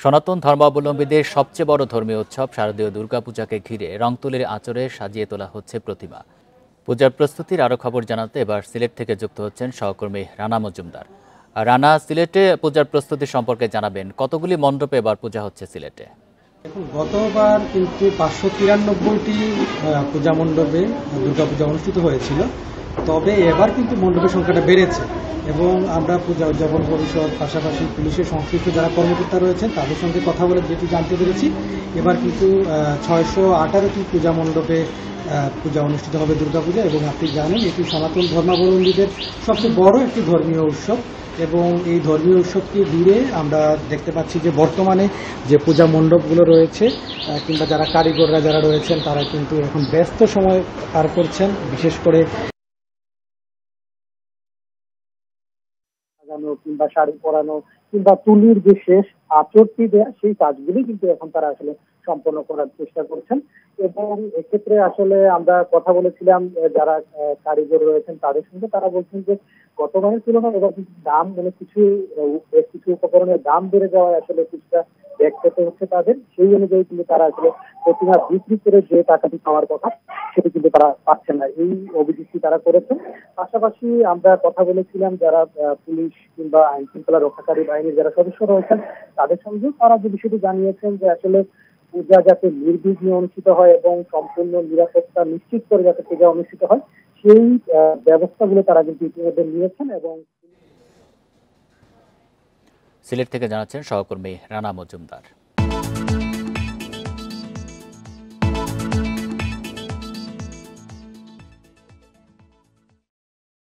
সনাতন ধর্মাবলম্বীদের সবচেয়ে বড় ধর্মীয় উৎসব শারদীয় দুর্গাপূজাকে ঘিরে রংতুলির আঁচড়ে সাজিয়ে তোলা হচ্ছে প্রতিমা। পূজার প্রস্তুতির আরও খবর জানাতে এবার সিলেট থেকে যুক্ত হচ্ছেন সহকর্মী রানা মজুমদার। রানা, সিলেটে পূজার প্রস্তুতি সম্পর্কে জানাবেন, কতগুলি মণ্ডপে এবার পূজা হচ্ছে সিলেটে? দেখুন, গতবার কিন্তু 593টি পূজা মণ্ডপে দুর্গাপূজা অনুষ্ঠিত হয়েছিল। তবে এবার কিন্তু মণ্ডপের সংখ্যাটা বেড়েছে এবং আমরা পূজা উদযাপন পরিষদ পাশাপাশি পুলিশের সংশ্লিষ্ট যারা কর্মকর্তা রয়েছেন তাদের সঙ্গে কথা বলে যেটি জানতে পেরেছি, এবার কিন্তু 618টি পূজা মণ্ডপে পূজা অনুষ্ঠিত হবে দুর্গাপূজা। এবং আপনি জানেন এটি সনাতন ধর্মাবলম্বীদের সবচেয়ে বড় একটি ধর্মীয় উৎসব এবং এই ধর্মীয় উৎসবকে ঘিরে আমরা দেখতে পাচ্ছি যে বর্তমানে যে পূজা মণ্ডপগুলো রয়েছে কিংবা যারা কারিগররা যারা রয়েছেন তারা কিন্তু এখন ব্যস্ত সময় পার করছেন, বিশেষ করে সাজানো কিংবা শাড়ি পরানো কিংবা তুলির যে শেষ আঁচড়টি দেয়া সেই কাজগুলি কিন্তু এখন তারা আসলে সম্পন্ন করার চেষ্টা করছেন। এবং এক্ষেত্রে আসলে আমরা কথা বলেছিলাম যারা কারিগর রয়েছেন তাদের সঙ্গে, তারা বলছেন যে গতবারের তুলনায় এবার কিন্তু দাম মানে বেশ কিছু উপকরণের দাম বেড়ে যাওয়ায় আসলে কিছুটা ব্যাক করতে হচ্ছে তাদের। সেই অনুযায়ী কিন্তু তারা আসলে প্রতিমা বিক্রি করে যে টাকাটি পাওয়ার কথা সেটি কিন্তু তারা পাচ্ছেন না, এই অভিযোগটি তারা করেছেন। পাশাপাশি আমরা কথা বলেছিলাম যারা পুলিশ কিংবা আইন শৃঙ্খলা রক্ষাকারী বাহিনীর যারা সদস্য রয়েছেন তাদের সঙ্গে, তারা যে বিষয়টি জানিয়েছেন যে আসলে পূজা যাতে নির্বিঘ্নে অনুষ্ঠিত হয় এবং সম্পূর্ণ নিরাপত্তা নিশ্চিত করে যাতে পূজা অনুষ্ঠিত হয় সেই ব্যবস্থাগুলো তারা কিন্তু ইতিমধ্যে নিয়েছেন। এবং সিলেট থেকে জানাচ্ছেন সহকর্মী রানা মজুমদার।